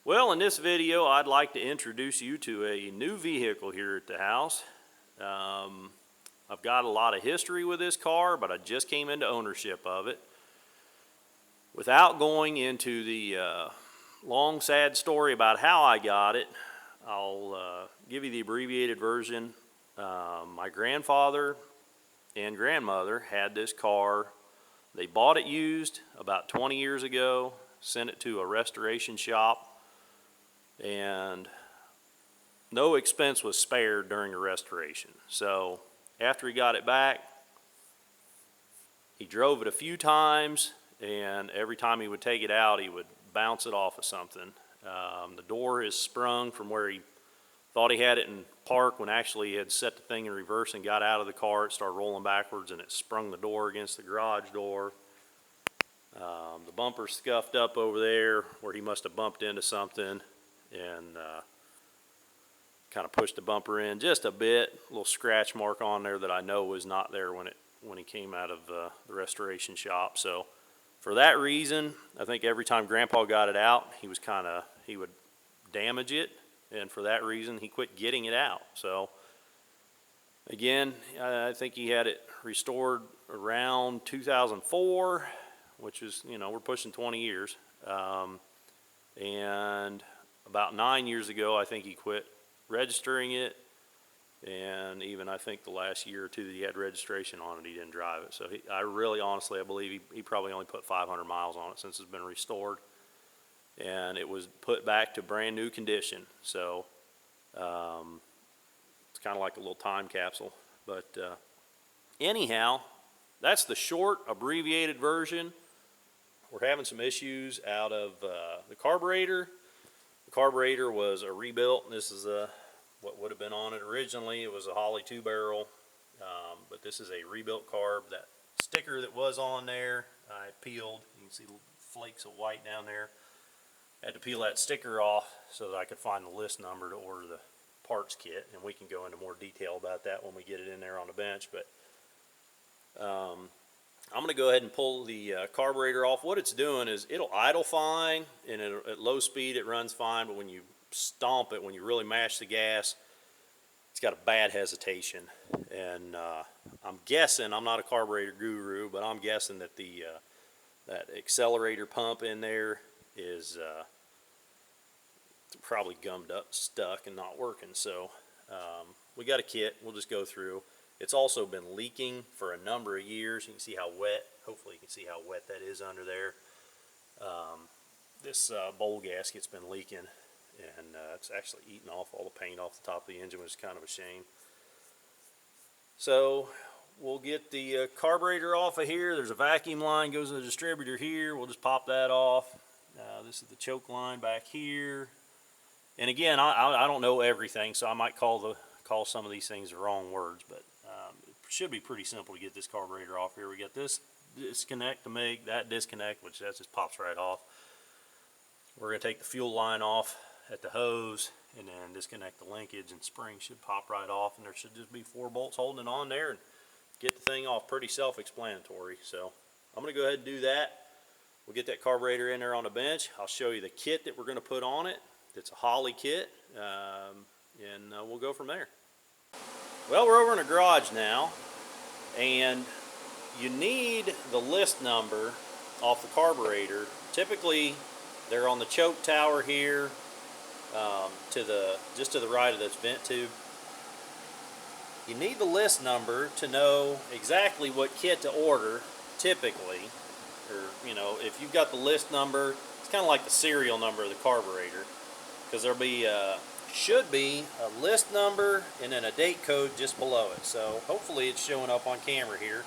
Well, in this video, I'd like to introduce you to a new vehicle here at the house. I've got a lot of history with this car, but I just came into ownership of it. Without going into the long, sad story about how I got it, I'll give you the abbreviated version. My grandfather and grandmother had this car. They bought it used about 20 years ago, sent it to a restoration shop, and no expense was spared during the restoration. So after he got it back, he drove it a few times, and every time he would take it out, he would bounce it off of something. The door is sprung from where he thought he had it in park, when actually he had set the thing in reverse and got out of the car. It started rolling backwards, and it sprung the door against the garage door. The bumper scuffed up over there where he must have bumped into something and kind of pushed the bumper in just a bit. A little scratch mark on there that I know was not there when he came out of the restoration shop. So for that reason, I think every time Grandpa got it out, he would damage it, and for that reason he quit getting it out. So again, I think he had it restored around 2004, which is, we're pushing 20 years. And about 9 years ago, I think he quit registering it, and even I think the last year or two that he had registration on it, he didn't drive it. So I believe he probably only put 500 miles on it since it's been restored, and it was put back to brand new condition. So it's kind of like a little time capsule. But anyhow, that's the short abbreviated version. We're having some issues out of the carburetor. The carburetor was a rebuilt. This is what would have been on it originally. It was a Holley 2-barrel, but this is a rebuilt carb. That sticker that was on there, I peeled. You can see flakes of white down there. I had to peel that sticker off so that I could find the list number to order the parts kit, and we can go into more detail about that when we get it in there on the bench. But I'm going to go ahead and pull the carburetor off. What it's doing is it'll idle fine, and at low speed it runs fine, but when you stomp it, when you really mash the gas, it's got a bad hesitation. And I'm guessing, I'm not a carburetor guru, but I'm guessing that that accelerator pump in there is probably gummed up, stuck, and not working. So we got a kit. We'll just go through. It's also been leaking for a number of years. You can see how wet, hopefully you can see how wet that is under there. This bowl gasket's been leaking, and it's actually eaten off all the paint off the top of the engine, which is kind of a shame. So we'll get the carburetor off of here. There's a vacuum line goes to the distributor here. We'll just pop that off. This is the choke line back here. And again, I don't know everything, so I might call some of these things the wrong words, but it should be pretty simple to get this carburetor off here. We got this disconnect to make, that disconnect, which that just pops right off. We're going to take the fuel line off at the hose and then disconnect the linkage, and spring should pop right off, and there should just be 4 bolts holding it on there and get the thing off. Pretty self-explanatory. So I'm going to go ahead and do that. We'll get that carburetor in there on the bench. I'll show you the kit that we're going to put on it. It's a Holley kit, and we'll go from there. Well, we're over in the garage now, and you need the list number off the carburetor. Typically, they're on the choke tower here, just to the right of this vent tube. You need the list number to know exactly what kit to order, typically. Or, if you've got the list number, it's kind of like the serial number of the carburetor, because there'll be should be a list number and then a date code just below it. So hopefully it's showing up on camera here.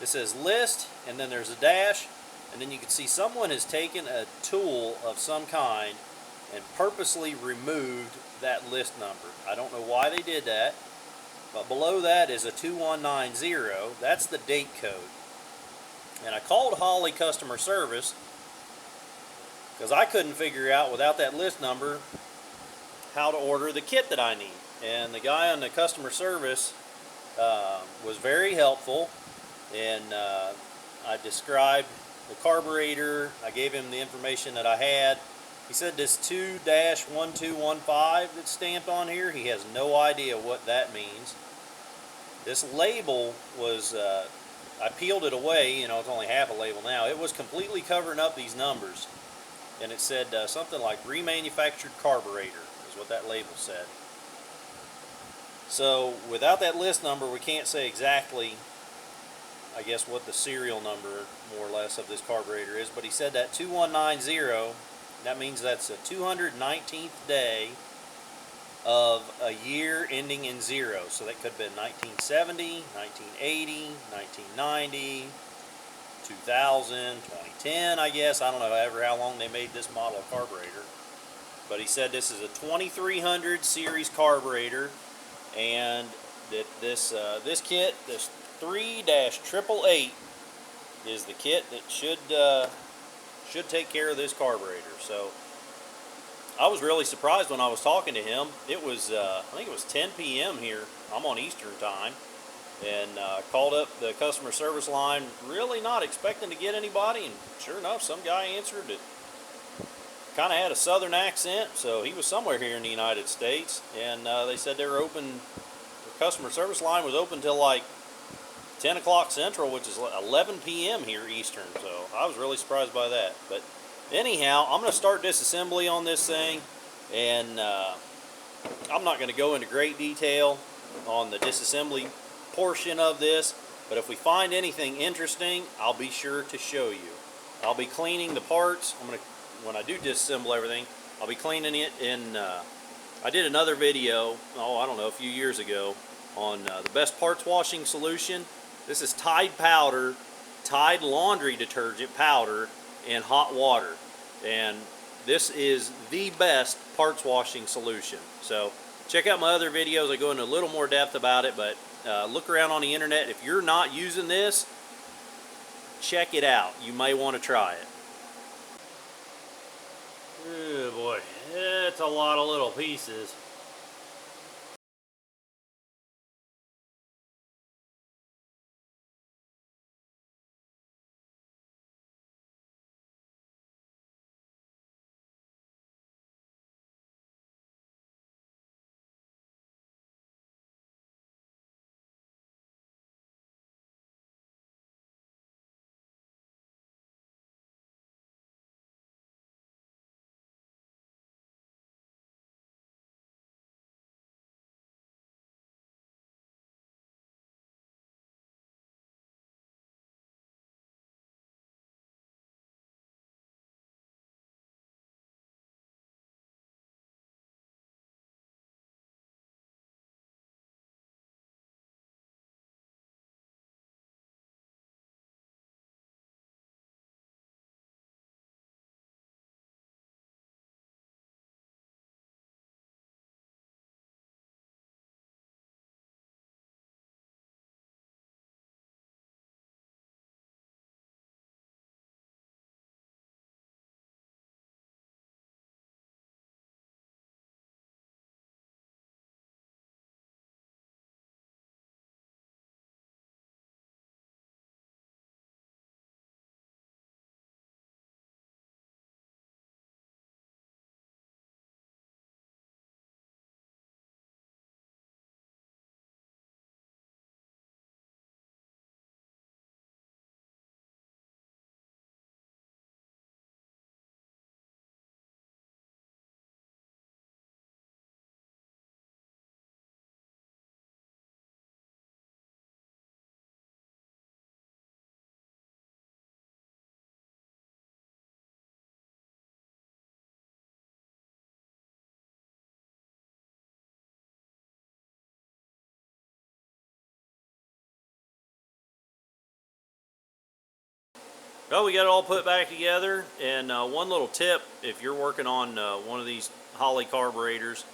This says list, and then there's a dash, and then you can see someone has taken a tool of some kind and purposely removed that list number. I don't know why they did that, but below that is a 2190. That's the date code. And I called Holley customer service because I couldn't figure out, without that list number, how to order the kit that I need. And the guy on the customer service was very helpful, and I described the carburetor. I gave him the information that I had, He said this 2-1215 that's stamped on here, he has no idea what that means. This label was, I peeled it away, you know, it's only half a label now. It was completely covering up these numbers. And it said something like remanufactured carburetor is what that label said. So without that list number, we can't say exactly, I guess, what the serial number more or less of this carburetor is. But he said that 2190, that means that's the 219th day of a year ending in 0. So that could have been 1970, 1980, 1990, 2000, 2010, I guess. I don't know ever how long they made this model of carburetor. But he said this is a 2300 series carburetor, and that this kit, this 3-888, is the kit that should take care of this carburetor. So I was really surprised when I was talking to him. It was I think it was 10 p.m. here. I'm on Eastern time, and called up the customer service line, really not expecting to get anybody, and sure enough, some guy answered it. Kind of had a southern accent, so he was somewhere here in the United States, and they said they were open. The customer service line was open till like 10 o'clock Central, which is 11 p.m. here Eastern, so I was really surprised by that. But anyhow, I'm going to start disassembly on this thing, and I'm not going to go into great detail on the disassembly portion of this, but if we find anything interesting, I'll be sure to show you. I'll be cleaning the parts. When I do disassemble everything, I'll be cleaning it in, I did another video, I don't know, a few years ago, on the best parts washing solution. This is Tide powder, Tide laundry detergent powder in hot water, and this is the best parts washing solution. So check out my other videos. I go into a little more depth about it, but look around on the internet. If you're not using this, check it out. You may want to try it. Oh boy, it's a lot of little pieces. Well, we got it all put back together, and one little tip, if you're working on one of these Holley carburetors,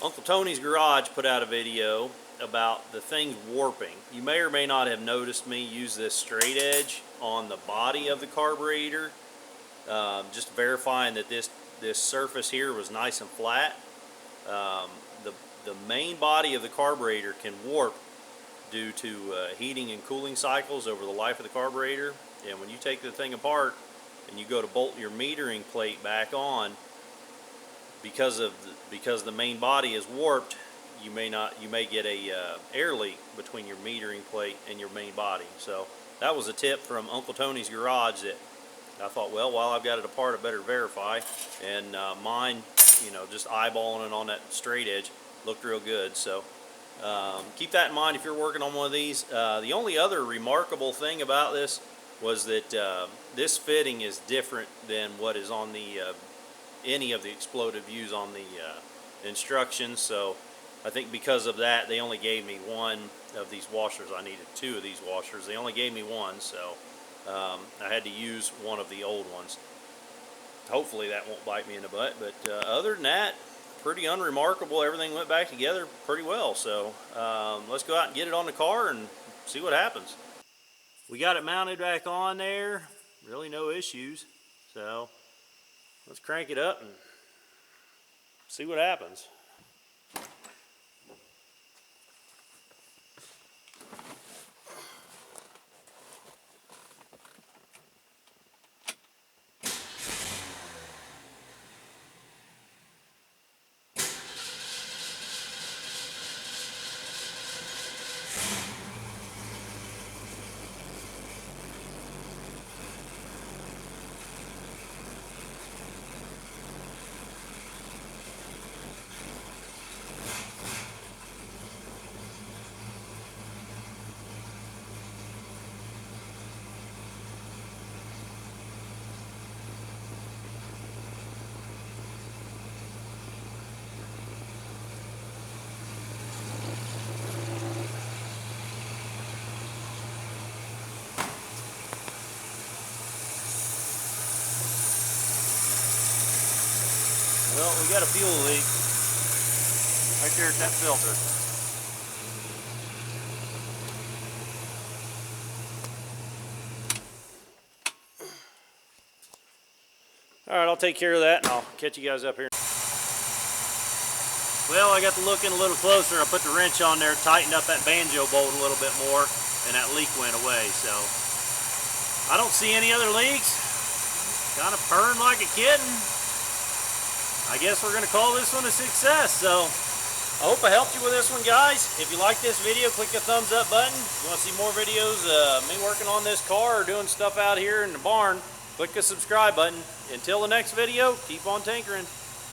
Uncle Tony's Garage put out a video about the thing warping. You may or may not have noticed me use this straight edge on the body of the carburetor, just verifying that this surface here was nice and flat. The main body of the carburetor can warp due to heating and cooling cycles over the life of the carburetor. And when you take the thing apart and you go to bolt your metering plate back on, because the main body is warped, you may get a air leak between your metering plate and your main body. So that was a tip from Uncle Tony's Garage that I thought, well, while I've got it apart, I better verify. And mine, you know, just eyeballing it on that straight edge, looked real good. So keep that in mind if you're working on one of these. The only other remarkable thing about this was that this fitting is different than what is on the any of the exploded views on the instructions. So I think because of that, they only gave me one of these washers. I needed two of these washers. They only gave me one, so I had to use one of the old ones. Hopefully that won't bite me in the butt, but other than that, pretty unremarkable. Everything went back together pretty well. So let's go out and get it on the car and see what happens. We got it mounted back on there. Really no issues. So let's crank it up and see what happens. Well, we got a fuel leak right there at that filter. All right, I'll take care of that and I'll catch you guys up here. Well, I got to look in a little closer. I put the wrench on there, tightened up that banjo bolt a little bit more, and that leak went away. So I don't see any other leaks. Kind of purring like a kitten. I guess we're going to call this one a success. So I hope I helped you with this one, guys. If you like this video, click the thumbs up button. If you want to see more videos of me working on this car or doing stuff out here in the barn, click the subscribe button. Until the next video, keep on tinkering.